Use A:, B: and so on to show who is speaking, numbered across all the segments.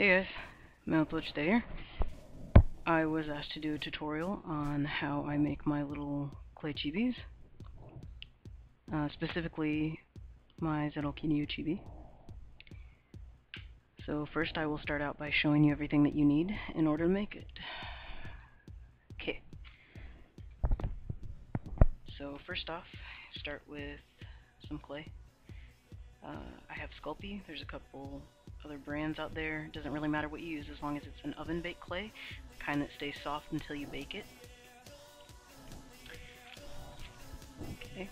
A: Hey guys, Mouthwitch here. I was asked to do a tutorial on how I make my little clay chibis, specifically my Kiryu chibi. So first I will start out by showing you everything that you need in order to make it. Okay. So first off, start with some clay. I have Sculpey. There's a couple other brands out there. It doesn't really matter what you use as long as it's an oven baked clay, kind that stays soft until you bake it. Okay.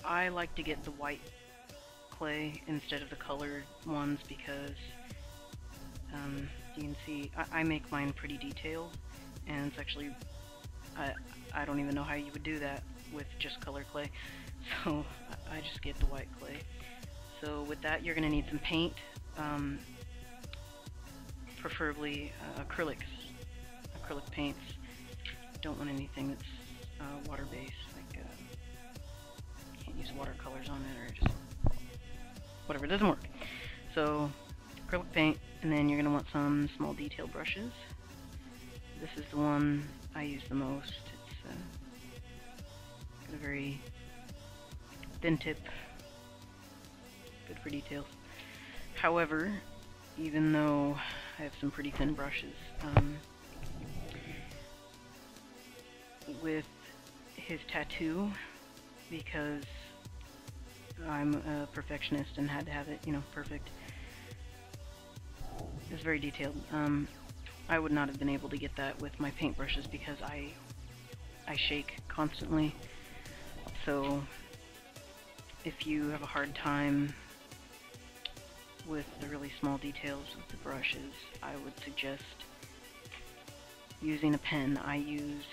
A: I like to get the white clay instead of the colored ones because you can see I make mine pretty detailed, and it's actually I don't even know how you would do that with just color clay, so I just get the white clay. So with that, you're going to need some paint, preferably acrylic paints. Don't want anything that's water-based, like can't use watercolors on it or just whatever, it doesn't work. So acrylic paint, and then you're going to want some small detail brushes. This is the one I use the most. It's got a very thin tip, good for details. However, even though I have some pretty thin brushes, with his tattoo, because I'm a perfectionist and had to have it, perfect, it's very detailed. I would not have been able to get that with my paintbrushes because I shake constantly. So if you have a hard time with the really small details of the brushes, I would suggest using a pen. I use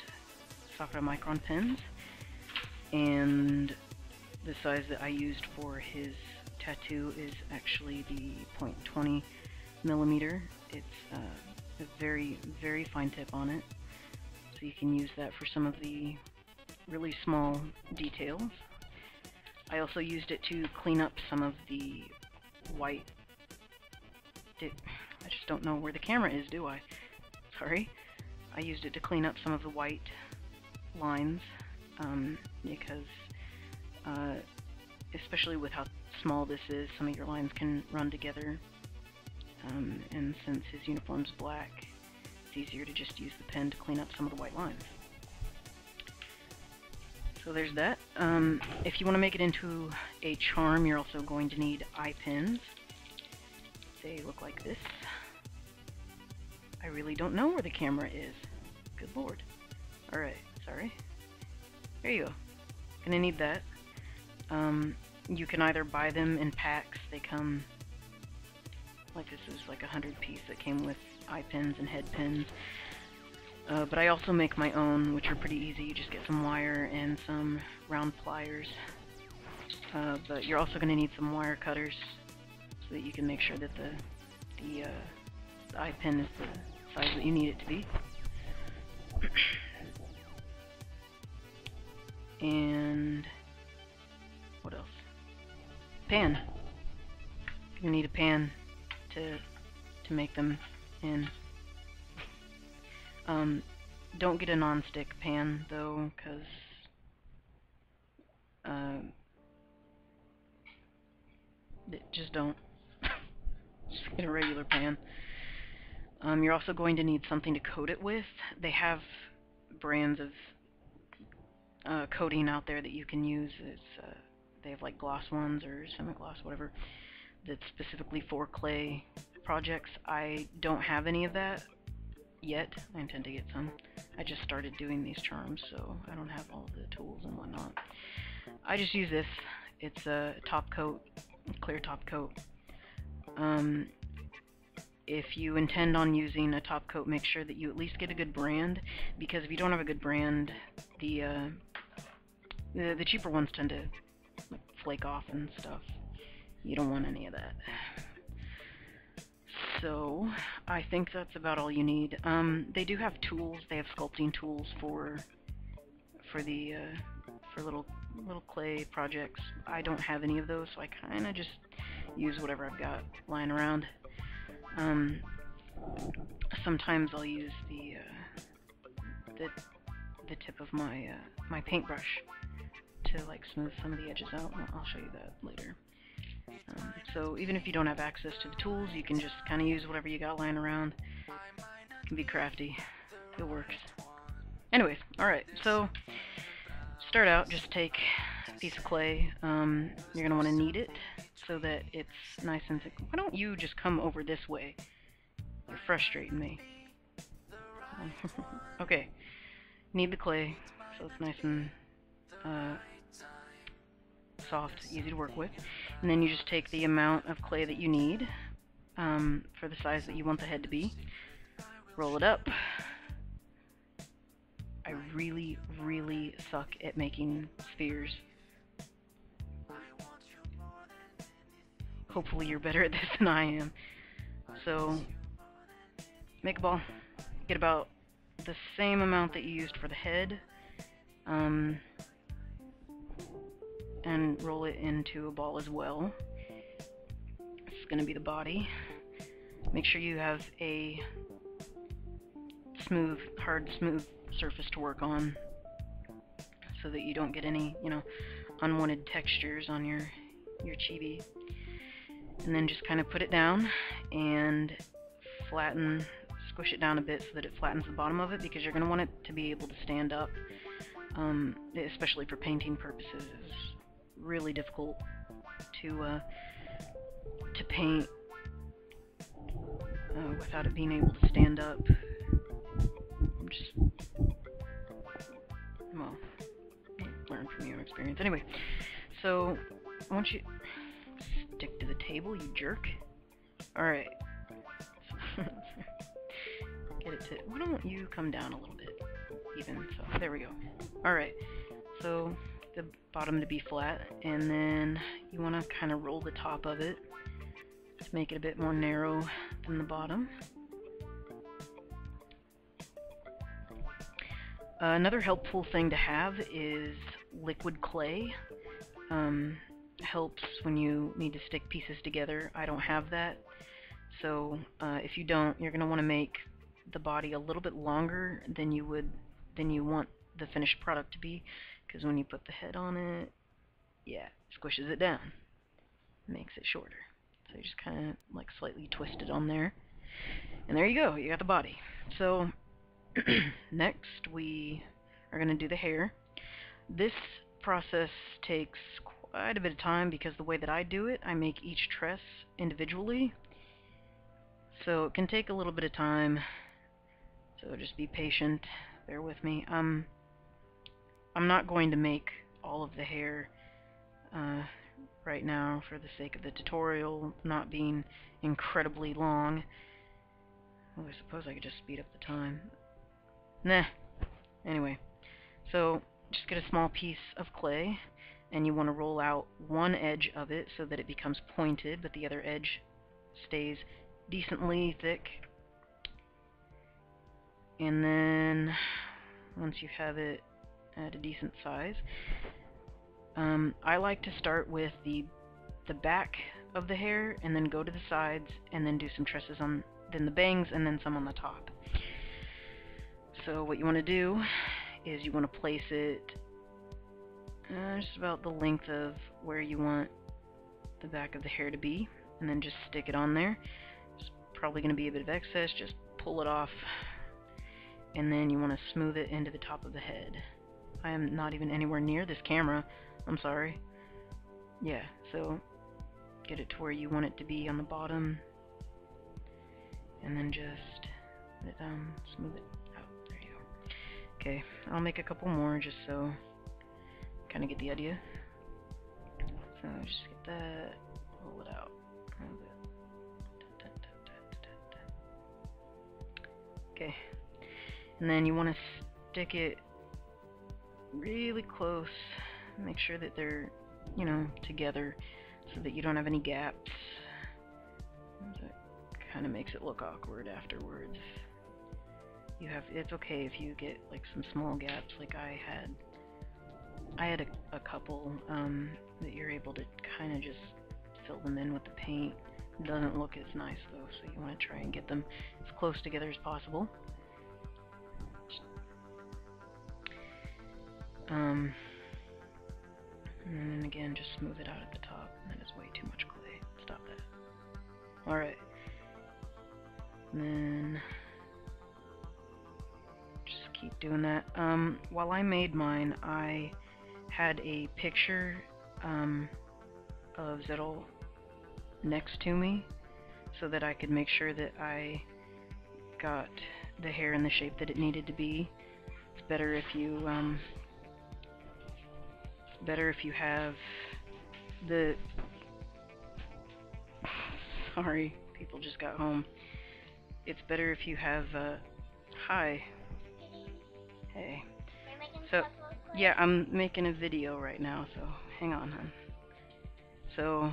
A: Sakura Micron pens, and the size that I used for his tattoo is actually the .20 millimeter. It's a very, very fine tip on it, so you can use that for some of the really small details. I also used it to clean up some of the white. I just don't know where the camera is, do I? Sorry. I used it to clean up some of the white lines, because especially with how small this is, some of your lines can run together, and since his uniform's black, it's easier to just use the pen to clean up some of the white lines. So there's that. If you want to make it into a charm, you're also going to need eye pins. They look like this. I really don't know where the camera is. Good lord. Alright, sorry. There you go. Gonna need that. You can either buy them in packs. They come, like this is like 100 piece that came with eye pins and head pins. But I also make my own, which are pretty easy. You just get some wire and some round pliers. But you're also going to need some wire cutters so that you can make sure that the eye pin is the size that you need it to be. And what else? Pan. You need a pan to make them in. Don't get a non-stick pan though, because just don't. Just get a regular pan. You're also going to need something to coat it with. They have brands of coating out there that you can use. They have like gloss ones or semi-gloss, whatever, that's specifically for clay projects. I don't have any of that yet. I intend to get some. I just started doing these charms, so I don't have all the tools and whatnot. I just use this. It's a top coat, clear top coat. If you intend on using a top coat, make sure that you at least get a good brand, because if you don't have a good brand, the cheaper ones tend to like flake off and stuff. You don't want any of that. So I think that's about all you need. They do have tools. They have sculpting tools for little clay projects. I don't have any of those, so I kind of just use whatever I've got lying around. Sometimes I'll use the tip of my my paintbrush to like smooth some of the edges out. I'll show you that later. So even if you don't have access to the tools, you can just kind of use whatever you got lying around. It can be crafty. It works. Anyways, alright, so start out, just take a piece of clay. You're going to want to knead it so that it's nice and thick. Why don't you just come over this way? You're frustrating me. Okay, knead the clay so it's nice and soft, easy to work with. And then you just take the amount of clay that you need for the size that you want the head to be. Roll it up. I really, really suck at making spheres. Hopefully you're better at this than I am. So, make a ball. Get about the same amount that you used for the head. And roll it into a ball as well. It's going to be the body. Make sure you have a smooth, hard, smooth surface to work on so that you don't get any, you know, unwanted textures on your chibi. And then just kind of put it down and flatten, squish it down a bit so that it flattens the bottom of it, because you're going to want it to be able to stand up, especially for painting purposes. It's really difficult to paint without it being able to stand up. Well, learn from your own experience. Anyway, so once you stick to the table, you jerk. Alright. Get it to... Why don't you come down a little bit? Even. So, there we go. Alright. So, the bottom to be flat, and then you want to kind of roll the top of it to make it a bit more narrow than the bottom. Another helpful thing to have is liquid clay. Helps when you need to stick pieces together. I don't have that, so if you don't, you're going to want to make the body a little bit longer than you want the finished product to be, because when you put the head on it, yeah, it squishes it down, makes it shorter. So you just kind of like slightly twist it on there, and there you go. You got the body. So next we are going to do the hair. This process takes quite a bit of time because the way that I do it, I make each tress individually, so it can take a little bit of time, so just be patient, bear with me. I'm not going to make all of the hair right now for the sake of the tutorial not being incredibly long. Oh, I suppose I could just speed up the time. Nah. Anyway, so just get a small piece of clay, and you want to roll out one edge of it so that it becomes pointed, but the other edge stays decently thick. And then once you have it at a decent size, I like to start with the back of the hair and then go to the sides and then do some tresses on, then the bangs, and then some on the top. So what you want to do is you want to place it just about the length of where you want the back of the hair to be, and then just stick it on there. There's probably going to be a bit of excess, just pull it off, and then you want to smooth it into the top of the head. I am not even anywhere near this camera, I'm sorry. Yeah, so get it to where you want it to be on the bottom, and then just put it down, smooth it out. There you go. Okay, I'll make a couple more just so kind of get the idea. So just get that, roll it out. Okay, and then you want to stick it really close. Make sure that they're, you know, together so that you don't have any gaps. That kind of makes it look awkward afterwards. It's okay if you get like some small gaps like I had. I had a couple that you're able to kind of just fill them in with the paint. It doesn't look as nice though, so you want to try and get them as close together as possible. And then again, just smooth it out at the top. That is way too much clay. Stop that. Alright. And then just keep doing that. While I made mine, I had a picture of Zettel next to me so that I could make sure that I got the hair in the shape that it needed to be. It's better if you have the sorry, people just got home. It's better if you have hi. Hey. So yeah, I'm making a video right now, so hang on, hon. So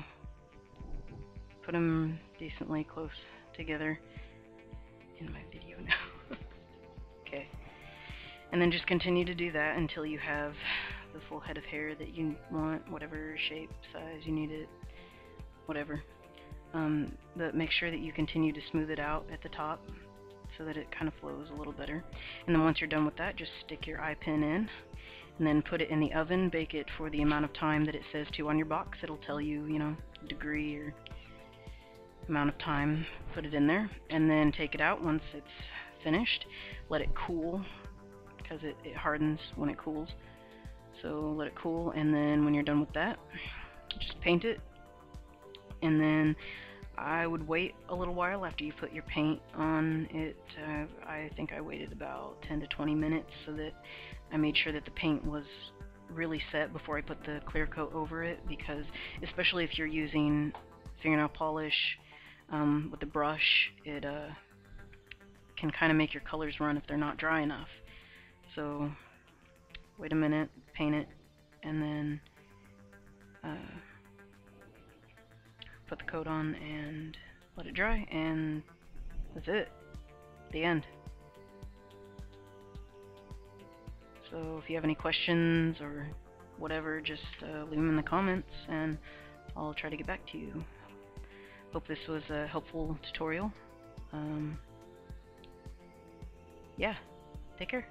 A: put them decently close together in my video now. Okay. And then just continue to do that until you have the full head of hair that you want, whatever shape, size you need it, whatever. But make sure that you continue to smooth it out at the top so that it kind of flows a little better. And then once you're done with that, just stick your eye pin in and then put it in the oven. Bake it for the amount of time that it says to on your box. It'll tell you, you know, degree or amount of time. Put it in there and then take it out once it's finished. Let it cool because it hardens when it cools. So let it cool, and then when you're done with that, just paint it. And then I would wait a little while after you put your paint on it. I think I waited about 10 to 20 minutes so that I made sure that the paint was really set before I put the clear coat over it, because especially if you're using fingernail polish with the brush, it can kind of make your colors run if they're not dry enough. So wait a minute, paint it, and then put the coat on and let it dry, and that's it. The end. So if you have any questions or whatever, just leave them in the comments and I'll try to get back to you. Hope this was a helpful tutorial. Yeah, take care.